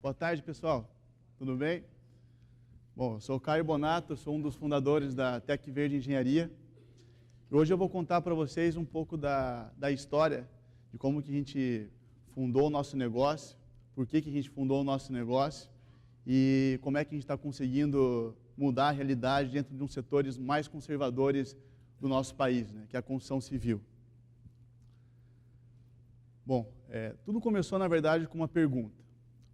Boa tarde, pessoal. Tudo bem? Bom, eu sou o Caio Bonato, sou um dos fundadores da Tec Verde Engenharia. Hoje eu vou contar para vocês um pouco da história, de como que a gente fundou o nosso negócio, por que a gente fundou o nosso negócio e como é que a gente está conseguindo mudar a realidade dentro de um dos setores mais conservadores do nosso país, né, que é a construção civil. Bom, tudo começou, na verdade, com uma pergunta.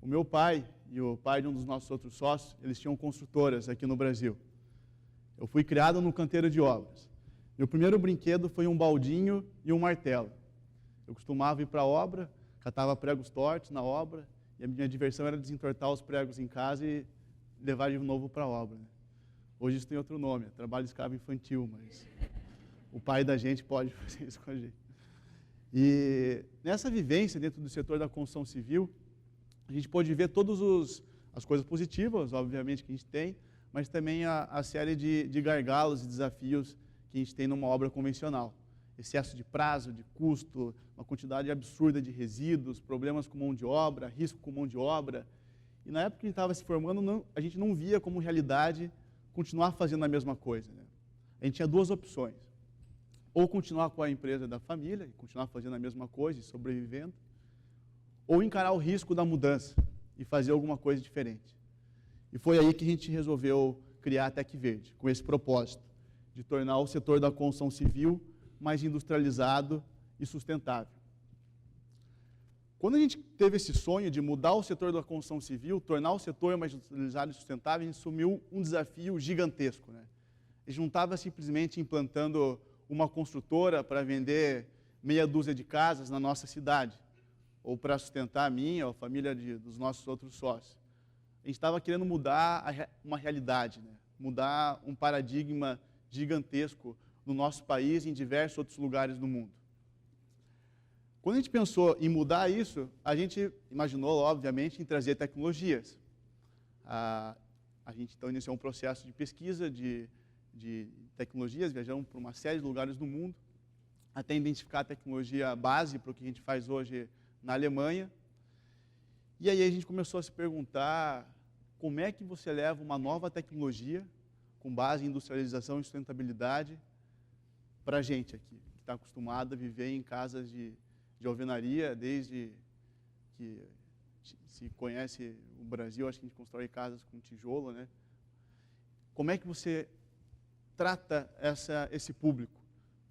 O meu pai e o pai de um dos nossos outros sócios, eles tinham construtoras aqui no Brasil. Eu fui criado no canteiro de obras. Meu primeiro brinquedo foi um baldinho e um martelo. Eu costumava ir para a obra, catava pregos tortos na obra, e a minha diversão era desentortar os pregos em casa e levar de novo para a obra, né? Hoje isso tem outro nome, é trabalho escravo infantil, mas o pai da gente pode fazer isso com a gente. E nessa vivência dentro do setor da construção civil, a gente pode ver todas as coisas positivas, obviamente, que a gente tem, mas também a série de gargalos e desafios que a gente tem numa obra convencional. Excesso de prazo, de custo, uma quantidade absurda de resíduos, problemas com mão de obra, risco com mão de obra. E na época que a gente estava se formando, a gente não via como realidade continuar fazendo a mesma coisa, né? A gente tinha duas opções. Ou continuar com a empresa da família, e continuar fazendo a mesma coisa e sobrevivendo, ou encarar o risco da mudança e fazer alguma coisa diferente. E foi aí que a gente resolveu criar a Tec Verde, com esse propósito, de tornar o setor da construção civil mais industrializado e sustentável. Quando a gente teve esse sonho de mudar o setor da construção civil, tornar o setor mais industrializado e sustentável, a gente assumiu um desafio gigantesco, né? A gente não estava simplesmente implantando uma construtora para vender meia dúzia de casas na nossa cidade, ou para sustentar a minha ou a família dos nossos outros sócios. A gente estava querendo mudar uma realidade, né? Mudar um paradigma gigantesco no nosso país e em diversos outros lugares do mundo. Quando a gente pensou em mudar isso, a gente imaginou, obviamente, em trazer tecnologias. A gente, então, iniciou um processo de pesquisa de tecnologias, viajamos por uma série de lugares do mundo, até identificar a tecnologia base para o que a gente faz hoje na Alemanha. E aí a gente começou a se perguntar como é que você leva uma nova tecnologia com base em industrialização e sustentabilidade para a gente aqui, que está acostumado a viver em casas de alvenaria, desde que se conhece o Brasil, acho que a gente constrói casas com tijolo, né? Como é que você trata esse público,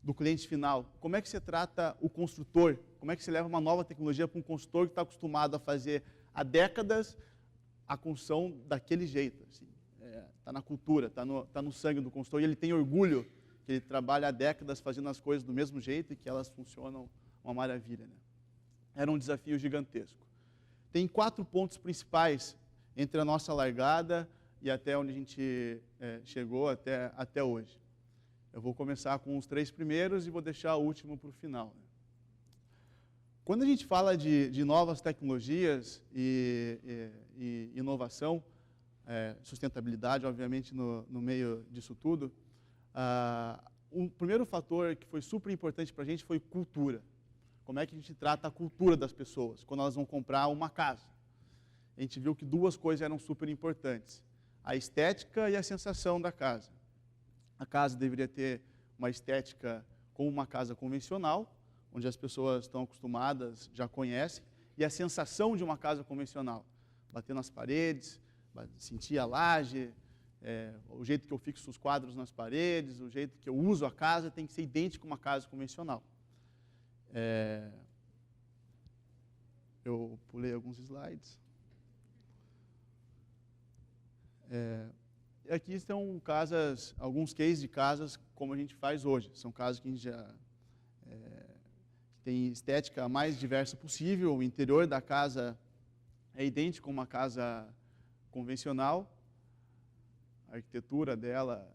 do cliente final? Como é que você trata o construtor? Como é que você leva uma nova tecnologia para um construtor que está acostumado a fazer há décadas a construção daquele jeito? Assim, está na cultura, está no sangue do construtor, e ele tem orgulho que ele trabalha há décadas fazendo as coisas do mesmo jeito e que elas funcionam uma maravilha, né? Era um desafio gigantesco. Tem 4 pontos principais entre a nossa largada e até onde a gente chegou até hoje. Eu vou começar com os 3 primeiros e vou deixar o último para o final, né? Quando a gente fala de novas tecnologias e inovação, sustentabilidade, obviamente, no meio disso tudo, o primeiro fator que foi super importante para a gente foi cultura. Como é que a gente trata a cultura das pessoas quando elas vão comprar uma casa? A gente viu que 2 coisas eram super importantes: a estética e a sensação da casa. A casa deveria ter uma estética como uma casa convencional, onde as pessoas estão acostumadas, já conhecem, e a sensação de uma casa convencional. Bater nas paredes, sentir a laje, o jeito que eu fixo os quadros nas paredes, o jeito que eu uso a casa tem que ser idêntico a uma casa convencional. Eu pulei alguns slides. Aqui estão alguns cases de casas como a gente faz hoje. São casas que a gente já tem estética a mais diversa possível. O interior da casa é idêntico a uma casa convencional. A arquitetura dela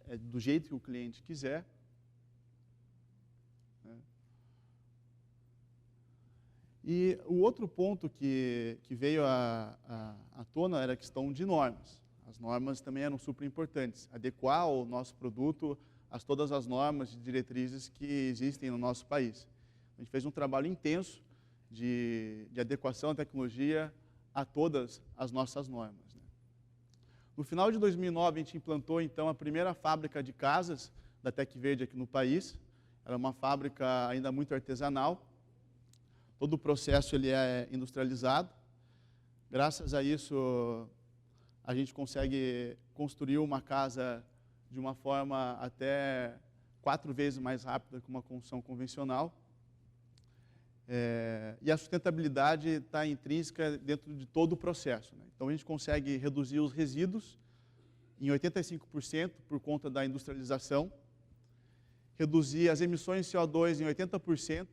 é do jeito que o cliente quiser. E o outro ponto que veio à tona era a questão de normas. As normas também eram super importantes. Adequar o nosso produto a todas as normas e diretrizes que existem no nosso país. A gente fez um trabalho intenso de adequação à tecnologia a todas as nossas normas, né? No final de 2009, a gente implantou, então, a primeira fábrica de casas da Tec Verde aqui no país. Era uma fábrica ainda muito artesanal. Todo o processo ele é industrializado. Graças a isso, a gente consegue construir uma casa de uma forma até 4 vezes mais rápida que uma construção convencional. E a sustentabilidade está intrínseca dentro de todo o processo, né? Então, a gente consegue reduzir os resíduos em 85% por conta da industrialização, reduzir as emissões de CO2 em 80%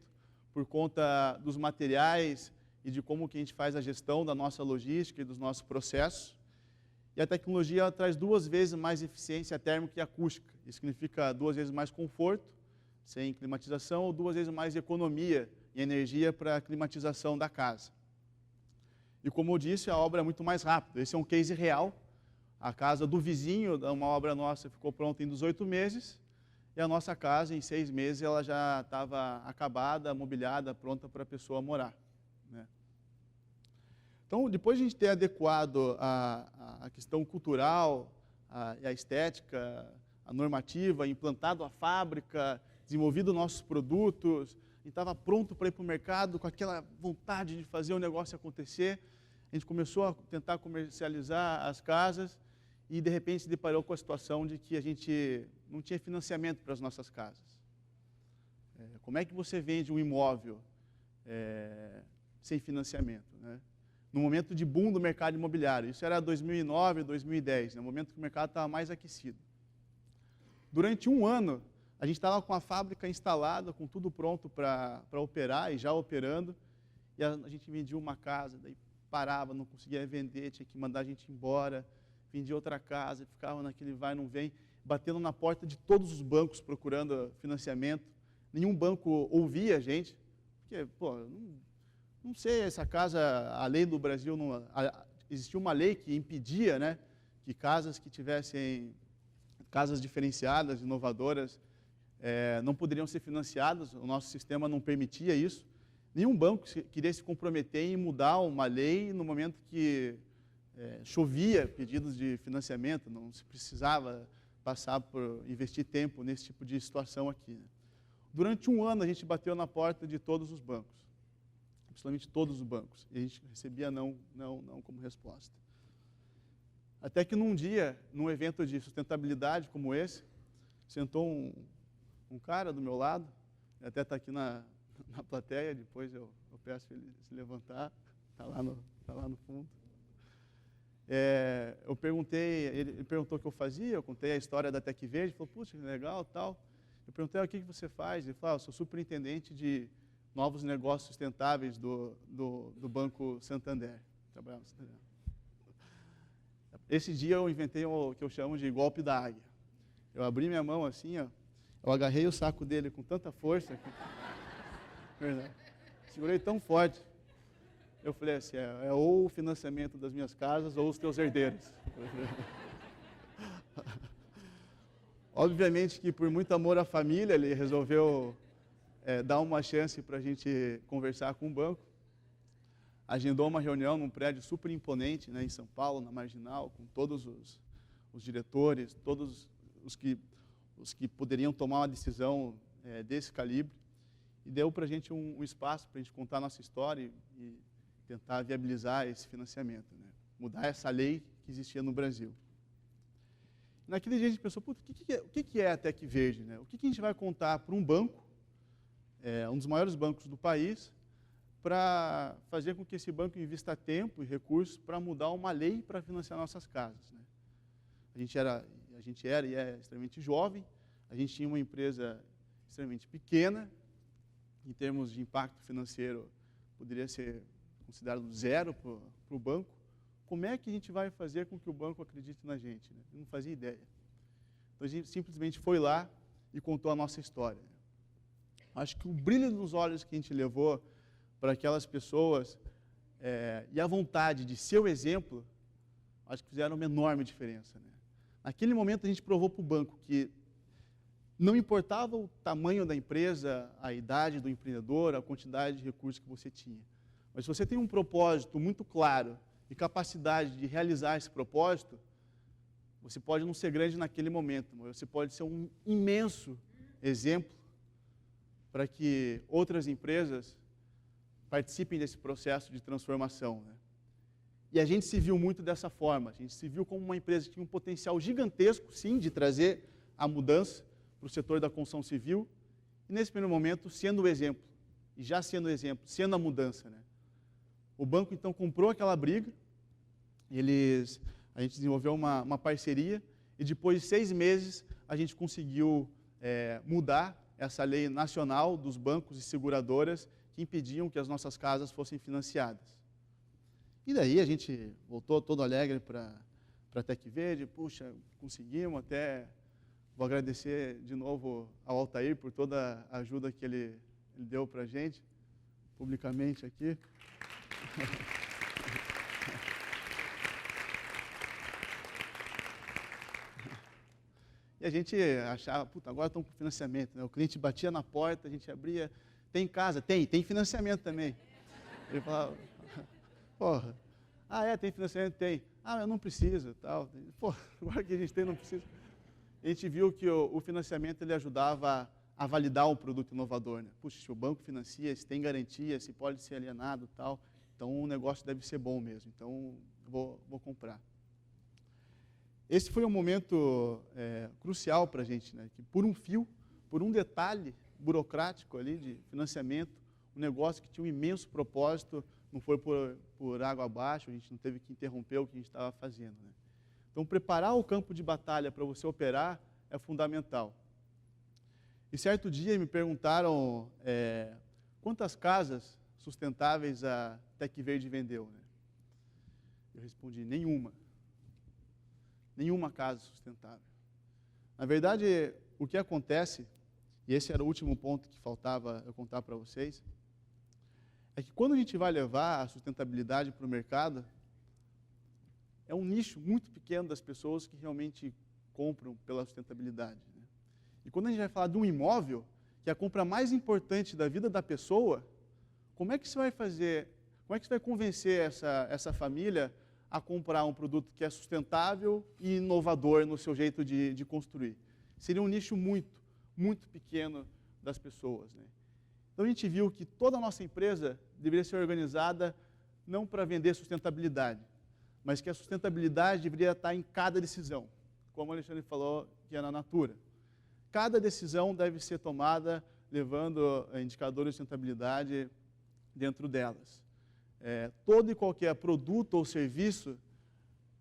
por conta dos materiais e de como que a gente faz a gestão da nossa logística e dos nossos processos. E a tecnologia traz 2 vezes mais eficiência térmica e acústica. Isso significa 2 vezes mais conforto, sem climatização, ou 2 vezes mais economia em energia para a climatização da casa. E como eu disse, a obra é muito mais rápida. Esse é um case real. A casa do vizinho, uma obra nossa, ficou pronta em 18 meses, e a nossa casa, em 6 meses, ela já estava acabada, mobiliada, pronta para a pessoa morar, né? Então, depois de a gente ter adequado a questão cultural, a estética, a normativa, implantado a fábrica, desenvolvido nossos produtos, e estava pronto para ir para o mercado, com aquela vontade de fazer o negócio acontecer, a gente começou a tentar comercializar as casas e, de repente, se deparou com a situação de que a gente não tinha financiamento para as nossas casas. Como é que você vende um imóvel sem financiamento, né? No momento de boom do mercado imobiliário. Isso era 2009, 2010, no momento que o mercado estava mais aquecido. Durante um ano, a gente estava com a fábrica instalada, com tudo pronto para operar e já operando, e a gente vendia uma casa, daí parava, não conseguia vender, tinha que mandar a gente embora, vendia outra casa, ficava naquele vai, não vem, batendo na porta de todos os bancos procurando financiamento. Nenhum banco ouvia a gente, porque, pô, não sei, essa casa, a lei do Brasil, existia uma lei que impedia, né, que casas que tivessem, casas diferenciadas, inovadoras, não poderiam ser financiadas, o nosso sistema não permitia isso. Nenhum banco queria se comprometer em mudar uma lei no momento que chovia pedidos de financiamento, não se precisava passar por investir tempo nesse tipo de situação aqui, né? Durante um ano a gente bateu na porta de todos os bancos, absolutamente todos os bancos, e a gente recebia não como resposta. Até que num dia, num evento de sustentabilidade como esse, sentou um cara do meu lado, ele até está aqui na plateia, depois eu peço para ele se levantar, está lá no fundo. Eu perguntei, ele perguntou o que eu fazia, eu contei a história da Tec Verde, ele falou, puxa, que legal, tal. Eu perguntei, o que você faz? Ele falou, eu sou superintendente de novos negócios sustentáveis do Banco Santander. Trabalhava no Santander. Esse dia eu inventei o que eu chamo de golpe da águia. Eu abri minha mão assim, ó, eu agarrei o saco dele com tanta força, verdade, segurei tão forte. Eu falei assim, ou o financiamento das minhas casas ou os teus herdeiros. Obviamente que por muito amor à família, ele resolveu dar uma chance para a gente conversar com o banco. Agendou uma reunião num prédio super imponente, né, em São Paulo, na Marginal, com todos os diretores, todos os que poderiam tomar uma decisão desse calibre. E deu para a gente um espaço para a gente contar a nossa história e tentar viabilizar esse financiamento, né? Mudar essa lei que existia no Brasil. Naquele dia a gente pensou, puta, o que é a Tec Verde, né? O que a gente vai contar para um banco, um dos maiores bancos do país, para fazer com que esse banco invista tempo e recursos para mudar uma lei para financiar nossas casas, né? A gente era e é extremamente jovem, a gente tinha uma empresa extremamente pequena, em termos de impacto financeiro, poderia ser considerado zero para o banco. Como é que a gente vai fazer com que o banco acredite na gente, né? Eu não fazia ideia. Então, a gente simplesmente foi lá e contou a nossa história. Acho que o brilho nos olhos que a gente levou para aquelas pessoas e a vontade de ser o exemplo, acho que fizeram uma enorme diferença, né? Naquele momento, a gente provou para o banco que não importava o tamanho da empresa, a idade do empreendedor, a quantidade de recursos que você tinha. Mas se você tem um propósito muito claro e capacidade de realizar esse propósito, você pode não ser grande naquele momento, mas você pode ser um imenso exemplo para que outras empresas participem desse processo de transformação, né? E a gente se viu muito dessa forma, a gente se viu como uma empresa que tinha um potencial gigantesco, sim, de trazer a mudança para o setor da construção civil, e nesse primeiro momento, sendo o exemplo, e já sendo o exemplo, sendo a mudança, né? O banco, então, comprou aquela briga, a gente desenvolveu uma parceria, e depois de 6 meses, a gente conseguiu mudar essa lei nacional dos bancos e seguradoras que impediam que as nossas casas fossem financiadas. E daí a gente voltou todo alegre para a TecVerde, puxa, conseguimos até, vou agradecer de novo ao Altair por toda a ajuda que ele deu para a gente, publicamente aqui. E a gente achava, puta, agora estão com financiamento, né? O cliente batia na porta, a gente abria, tem casa? Tem financiamento também. Ele falava, porra, tem financiamento? Tem. Eu não preciso, tal. Pô, agora que a gente tem, não precisa. A gente viu que o financiamento ele ajudava a validar um produto inovador, né? Puxa, se o banco financia, se tem garantia, se pode ser alienado, tal, então o negócio deve ser bom mesmo, então vou comprar. Esse foi um momento crucial para a gente, né? Que por um fio, por um detalhe burocrático ali de financiamento, um negócio que tinha um imenso propósito, não foi por água abaixo, a gente não teve que interromper o que a gente estava fazendo, né? Então, preparar o campo de batalha para você operar é fundamental. E certo dia me perguntaram quantas casas sustentáveis a TecVerde vendeu, né? Eu respondi, nenhuma. Nenhuma casa sustentável. Na verdade, o que acontece, e esse era o último ponto que faltava eu contar para vocês, é que quando a gente vai levar a sustentabilidade para o mercado, é um nicho muito pequeno das pessoas que realmente compram pela sustentabilidade, né? E quando a gente vai falar de um imóvel, que é a compra mais importante da vida da pessoa, como é que você vai fazer, como é que você vai convencer essa família a comprar um produto que é sustentável e inovador no seu jeito de construir? Seria um nicho muito, muito pequeno das pessoas, né? Então a gente viu que toda a nossa empresa deveria ser organizada não para vender sustentabilidade, mas que a sustentabilidade deveria estar em cada decisão, como o Alexandre falou, que é na Natura. Cada decisão deve ser tomada levando indicadores de sustentabilidade dentro delas. Todo e qualquer produto ou serviço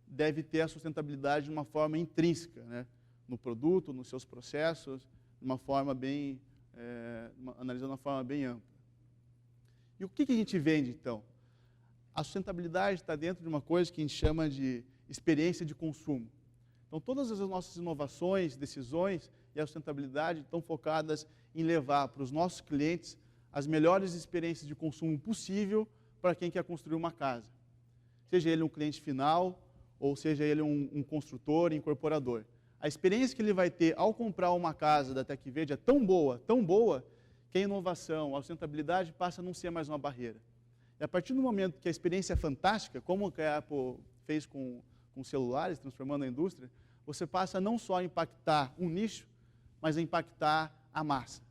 deve ter a sustentabilidade de uma forma intrínseca, né? No produto, nos seus processos, de uma forma bem, analisando de uma forma bem ampla. E o que a gente vende, então? A sustentabilidade está dentro de uma coisa que a gente chama de experiência de consumo. Então, todas as nossas inovações, decisões e a sustentabilidade estão focadas em levar para os nossos clientes as melhores experiências de consumo possível para quem quer construir uma casa. Seja ele um cliente final ou seja ele um construtor, incorporador. A experiência que ele vai ter ao comprar uma casa da TecVerde é tão boa, que a inovação, a sustentabilidade passa a não ser mais uma barreira. E a partir do momento que a experiência é fantástica, como a Apple fez com celulares, transformando a indústria, você passa não só a impactar um nicho, mas a impactar a massa.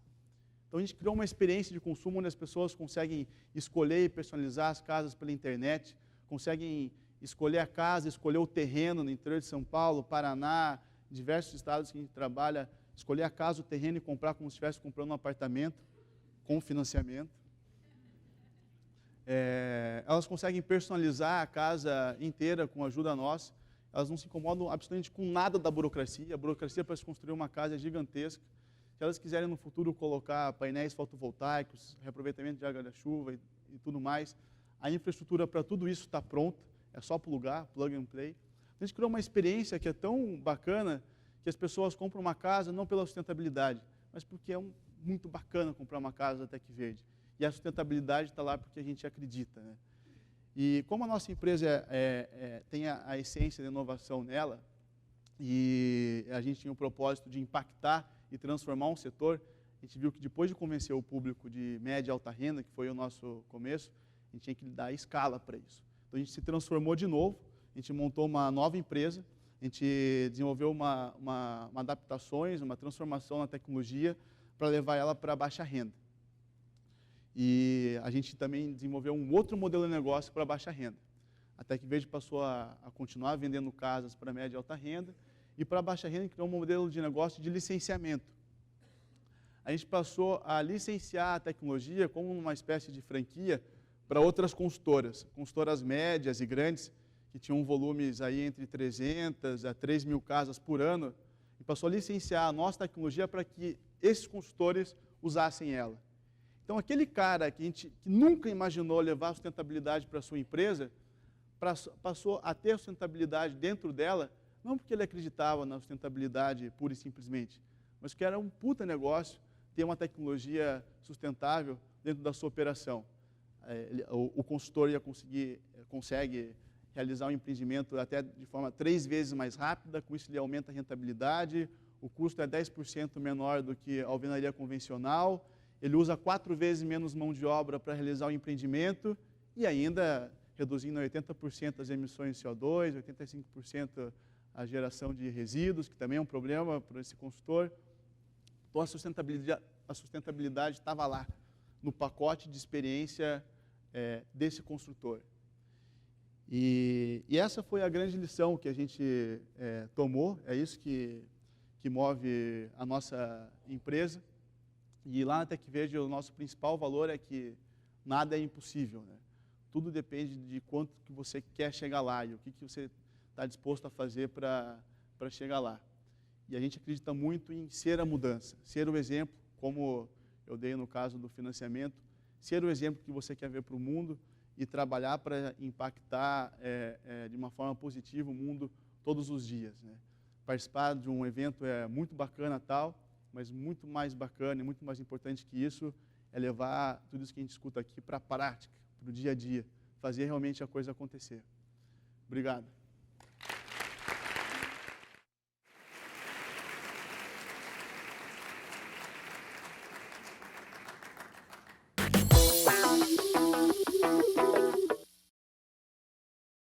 Então a gente criou uma experiência de consumo onde as pessoas conseguem escolher e personalizar as casas pela internet, conseguem escolher a casa, escolher o terreno no interior de São Paulo, Paraná, diversos estados que a gente trabalha, escolher a casa, o terreno e comprar como se estivesse comprando um apartamento com financiamento. Elas conseguem personalizar a casa inteira com ajuda nossa, elas não se incomodam absolutamente com nada da burocracia. A burocracia para se construir uma casa é gigantesca. Se elas quiserem no futuro colocar painéis fotovoltaicos, reaproveitamento de água da chuva e tudo mais, a infraestrutura para tudo isso está pronta, é só plugar, plug and play. A gente criou uma experiência que é tão bacana que as pessoas compram uma casa não pela sustentabilidade, mas porque é muito bacana comprar uma casa da TecVerde. E a sustentabilidade está lá porque a gente acredita, né? E como a nossa empresa tem a essência da inovação nela, e a gente tinha o propósito de impactar e transformar um setor, a gente viu que depois de convencer o público de média e alta renda, que foi o nosso começo, a gente tinha que dar escala para isso. Então Então a gente se transformou de novo, a gente montou uma nova empresa, a gente desenvolveu uma adaptações, uma transformação na tecnologia para levar ela para baixa renda. E a gente também desenvolveu um outro modelo de negócio para baixa renda. A TecVerde passou a continuar vendendo casas para média e alta renda, e para baixa renda criou um modelo de negócio de licenciamento. A gente passou a licenciar a tecnologia como uma espécie de franquia para outras consultoras médias e grandes, que tinham volumes aí entre 300 a 3.000 casas por ano, e passou a licenciar a nossa tecnologia para que esses consultores usassem ela. Então, aquele cara que nunca imaginou levar a sustentabilidade para a sua empresa, passou a ter sustentabilidade dentro dela, não porque ele acreditava na sustentabilidade pura e simplesmente, mas que era um puta negócio ter uma tecnologia sustentável dentro da sua operação. O consultor consegue realizar um empreendimento até de forma 3 vezes mais rápida, com isso ele aumenta a rentabilidade, o custo é 10% menor do que a alvenaria convencional, ele usa 4 vezes menos mão de obra para realizar o empreendimento e ainda reduzindo 80% as emissões de CO2, 85% a geração de resíduos, que também é um problema para esse consultor. Então, a sustentabilidade estava lá, no pacote de experiência desse construtor. E essa foi a grande lição que a gente tomou, é isso que move a nossa empresa. E lá na TecVerde, o nosso principal valor é que nada é impossível, né? Tudo depende de quanto que você quer chegar lá e o que você está disposto a fazer para chegar lá. E a gente acredita muito em ser a mudança, ser o exemplo, como eu dei no caso do financiamento, ser o exemplo que você quer ver para o mundo e trabalhar para impactar de uma forma positiva o mundo todos os dias, né? Participar de um evento é muito bacana tal, mas muito mais bacana e muito mais importante que isso é levar tudo isso que a gente escuta aqui para a prática, para o dia a dia, fazer realmente a coisa acontecer. Obrigado.